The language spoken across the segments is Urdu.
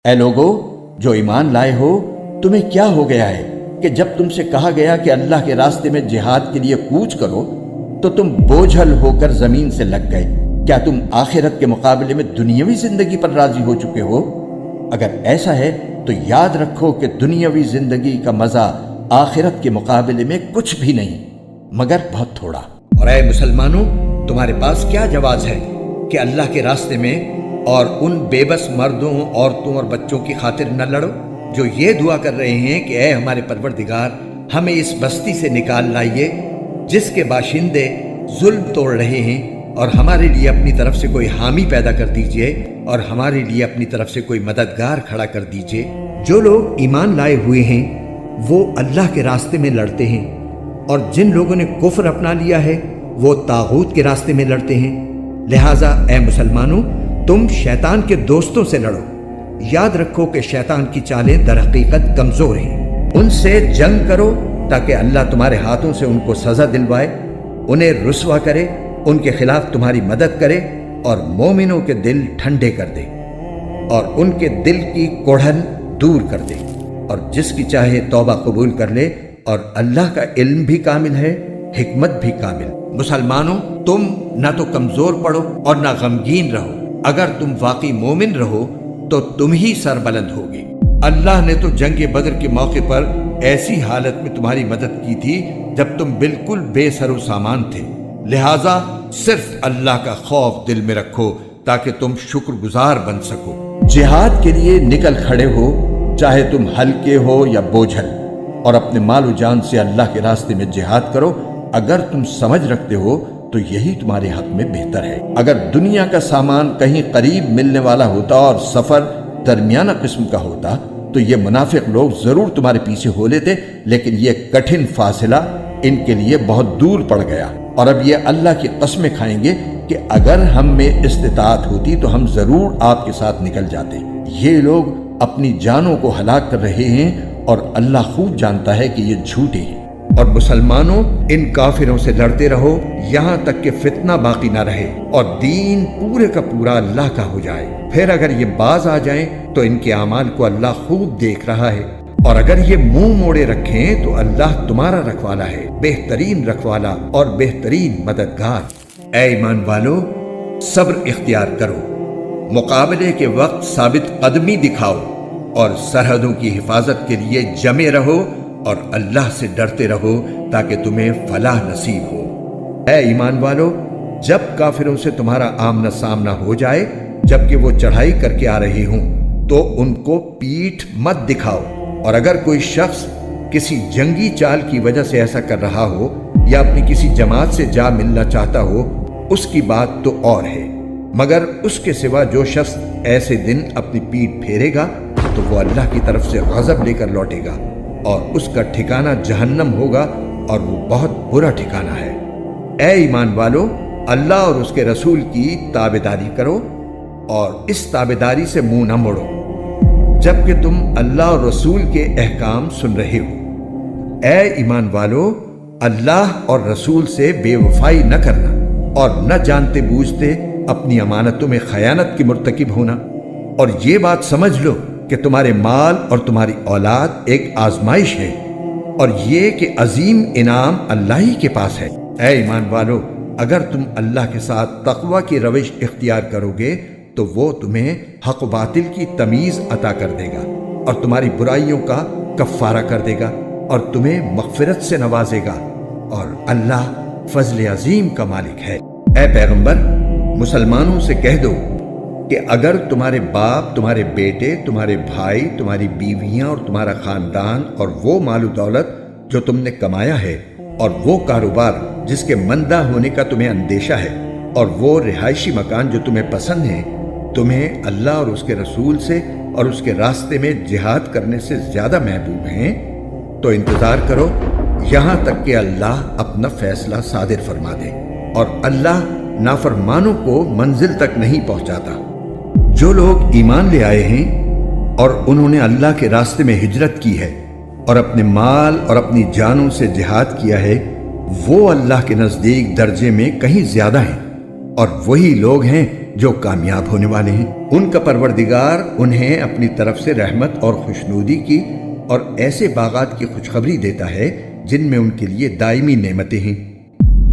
اے لوگو جو ایمان لائے ہو، تمہیں کیا ہو گیا ہے کہ جب تم سے کہا گیا کہ اللہ کے راستے میں جہاد کے لیے کوچ کرو تو تم بوجھل ہو کر زمین سے لگ گئے؟ کیا تم آخرت کے مقابلے میں دنیاوی زندگی پر راضی ہو چکے ہو؟ اگر ایسا ہے تو یاد رکھو کہ دنیاوی زندگی کا مزہ آخرت کے مقابلے میں کچھ بھی نہیں مگر بہت تھوڑا۔ اور اے مسلمانوں، تمہارے پاس کیا جواز ہے کہ اللہ کے راستے میں اور ان بے بس مردوں، عورتوں اور بچوں کی خاطر نہ لڑو جو یہ دعا کر رہے ہیں کہ اے ہمارے پروردگار، ہمیں اس بستی سے نکال لائیے جس کے باشندے ظلم توڑ رہے ہیں، اور ہمارے لیے اپنی طرف سے کوئی حامی پیدا کر دیجئے اور ہمارے لیے اپنی طرف سے کوئی مددگار کھڑا کر دیجئے۔ جو لوگ ایمان لائے ہوئے ہیں وہ اللہ کے راستے میں لڑتے ہیں، اور جن لوگوں نے کفر اپنا لیا ہے وہ طاغوت کے راستے میں لڑتے ہیں۔ لہٰذا اے مسلمانوں، تم شیطان کے دوستوں سے لڑو۔ یاد رکھو کہ شیطان کی چالیں در حقیقت کمزور ہیں۔ ان سے جنگ کرو تاکہ اللہ تمہارے ہاتھوں سے ان کو سزا دلوائے، انہیں رسوا کرے، ان کے خلاف تمہاری مدد کرے اور مومنوں کے دل ٹھنڈے کر دے اور ان کے دل کی کوڑھن دور کر دے، اور جس کی چاہے توبہ قبول کر لے، اور اللہ کا علم بھی کامل ہے، حکمت بھی کامل۔ مسلمانوں، تم نہ تو کمزور پڑو اور نہ غمگین رہو۔ اگر تم واقعی مومن رہو تو تم ہی سربلند ہوگے۔ اللہ نے تو جنگ بدر کے موقع پر ایسی حالت میں تمہاری مدد کی تھی جب تم بالکل بے سر و سامان تھے، لہٰذا صرف اللہ کا خوف دل میں رکھو تاکہ تم شکر گزار بن سکو۔ جہاد کے لیے نکل کھڑے ہو، چاہے تم ہلکے ہو یا بوجھل، اور اپنے مال و جان سے اللہ کے راستے میں جہاد کرو۔ اگر تم سمجھ رکھتے ہو تو یہی تمہارے حق میں بہتر ہے۔ اگر دنیا کا سامان کہیں قریب ملنے والا ہوتا اور سفر درمیانہ قسم کا ہوتا تو یہ منافق لوگ ضرور تمہارے پیچھے ہو لیتے، لیکن یہ کٹھن فاصلہ ان کے لیے بہت دور پڑ گیا، اور اب یہ اللہ کی قسمیں کھائیں گے کہ اگر ہم میں استطاعت ہوتی تو ہم ضرور آپ کے ساتھ نکل جاتے۔ یہ لوگ اپنی جانوں کو ہلاک کر رہے ہیں اور اللہ خوب جانتا ہے کہ یہ جھوٹے ہیں۔ اور مسلمانوں، ان کافروں سے لڑتے رہو یہاں تک کہ فتنہ باقی نہ رہے اور دین پورے کا پورا اللہ کا ہو جائے۔ پھر اگر یہ باز آ جائیں تو ان کے اعمال کو اللہ خوب دیکھ رہا ہے، اور اگر یہ منہ موڑے رکھیں تو اللہ تمہارا رکھوالا ہے، بہترین رکھوالا اور بہترین مددگار۔ اے ایمان والو، صبر اختیار کرو، مقابلے کے وقت ثابت قدمی دکھاؤ، اور سرحدوں کی حفاظت کے لیے جمے رہو اور اللہ سے ڈرتے رہو تاکہ تمہیں فلاح نصیب ہو۔ اے ایمان والو، جب کافروں سے تمہارا آمنا سامنا ہو جائے جبکہ وہ چڑھائی کر کے آ رہے ہوں تو ان کو پیٹھ مت دکھاؤ، اور اگر کوئی شخص کسی جنگی چال کی وجہ سے ایسا کر رہا ہو یا اپنی کسی جماعت سے جا ملنا چاہتا ہو، اس کی بات تو اور ہے، مگر اس کے سوا جو شخص ایسے دن اپنی پیٹھ پھیرے گا تو وہ اللہ کی طرف سے غضب لے کر لوٹے گا، اور اس کا ٹھکانہ جہنم ہوگا، اور وہ بہت برا ٹھکانہ ہے۔ اے ایمان والو، اللہ اور اس کے رسول کی تابعداری کرو، اور اس تابعداری سے منہ نہ موڑو جبکہ تم اللہ اور رسول کے احکام سن رہے ہو۔ اے ایمان والو، اللہ اور رسول سے بے وفائی نہ کرنا، اور نہ جانتے بوجھتے اپنی امانتوں میں خیانت کی مرتکب ہونا، اور یہ بات سمجھ لو کہ تمہارے مال اور تمہاری اولاد ایک آزمائش ہے، اور یہ کہ عظیم انعام اللہ ہی کے پاس ہے۔ اے ایمان والو، اگر تم اللہ کے ساتھ تقوی کی روش اختیار کرو گے تو وہ تمہیں حق و باطل کی تمیز عطا کر دے گا، اور تمہاری برائیوں کا کفارہ کر دے گا، اور تمہیں مغفرت سے نوازے گا، اور اللہ فضل عظیم کا مالک ہے۔ اے پیغمبر، مسلمانوں سے کہہ دو کہ اگر تمہارے باپ، تمہارے بیٹے، تمہارے بھائی، تمہاری بیویاں اور تمہارا خاندان، اور وہ مال و دولت جو تم نے کمایا ہے، اور وہ کاروبار جس کے مندہ ہونے کا تمہیں اندیشہ ہے، اور وہ رہائشی مکان جو تمہیں پسند ہیں، تمہیں اللہ اور اس کے رسول سے اور اس کے راستے میں جہاد کرنے سے زیادہ محبوب ہیں، تو انتظار کرو یہاں تک کہ اللہ اپنا فیصلہ صادر فرما دے، اور اللہ نافرمانوں کو منزل تک نہیں پہنچاتا۔ جو لوگ ایمان لے آئے ہیں اور انہوں نے اللہ کے راستے میں ہجرت کی ہے اور اپنے مال اور اپنی جانوں سے جہاد کیا ہے، وہ اللہ کے نزدیک درجے میں کہیں زیادہ ہیں، اور وہی لوگ ہیں جو کامیاب ہونے والے ہیں۔ ان کا پروردگار انہیں اپنی طرف سے رحمت اور خوشنودی کی اور ایسے باغات کی خوشخبری دیتا ہے جن میں ان کے لیے دائمی نعمتیں ہیں،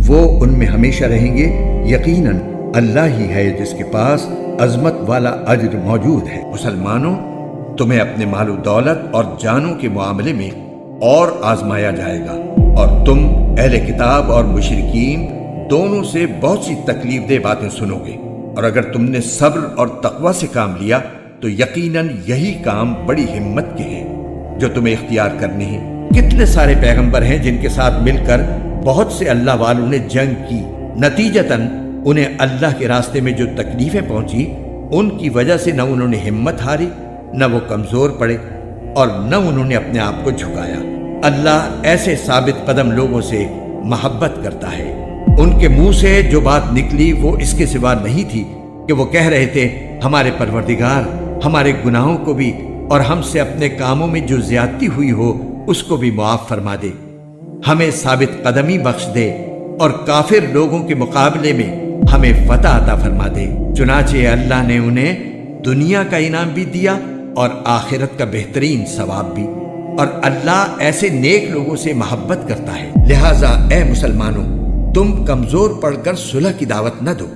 وہ ان میں ہمیشہ رہیں گے۔ یقیناً اللہ ہی ہے جس کے پاس عظمت والا اجر موجود ہے۔ مسلمانوں، تمہیں اپنے مال و دولت اور جانوں کے معاملے میں اور آزمایا جائے گا، اور تم اہل کتاب اور مشرکین دونوں سے بہت سی تکلیف دہ باتیں سنو گے، اور اگر تم نے صبر اور تقوی سے کام لیا تو یقیناً یہی کام بڑی ہمت کے ہیں جو تمہیں اختیار کرنے ہیں۔ کتنے سارے پیغمبر ہیں جن کے ساتھ مل کر بہت سے اللہ والوں نے جنگ کی، نتیجتاً انہیں اللہ کے راستے میں جو تکلیفیں پہنچی ان کی وجہ سے نہ انہوں نے ہمت ہاری، نہ وہ کمزور پڑے، اور نہ انہوں نے اپنے آپ کو جھکایا۔ اللہ ایسے ثابت قدم لوگوں سے محبت کرتا ہے۔ ان کے منہ سے جو بات نکلی وہ اس کے سوا نہیں تھی کہ وہ کہہ رہے تھے، ہمارے پروردگار ہمارے گناہوں کو بھی اور ہم سے اپنے کاموں میں جو زیادتی ہوئی ہو اس کو بھی معاف فرما دے، ہمیں ثابت قدمی بخش دے اور کافر لوگوں کے مقابلے میں ہمیں فتح عطا فرما دے۔ چنانچہ اللہ نے انہیں دنیا کا انعام بھی دیا اور آخرت کا بہترین ثواب بھی، اور اللہ ایسے نیک لوگوں سے محبت کرتا ہے۔ لہٰذا اے مسلمانوں، تم کمزور پڑ کر صلح کی دعوت نہ دو،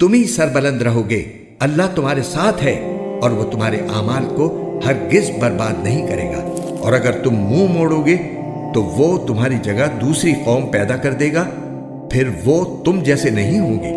تم ہی سربلند رہو گے، اللہ تمہارے ساتھ ہے اور وہ تمہارے اعمال کو ہرگز برباد نہیں کرے گا، اور اگر تم منہ موڑو گے تو وہ تمہاری جگہ دوسری قوم پیدا کر دے گا، پھر وہ تم جیسے نہیں ہوں گے۔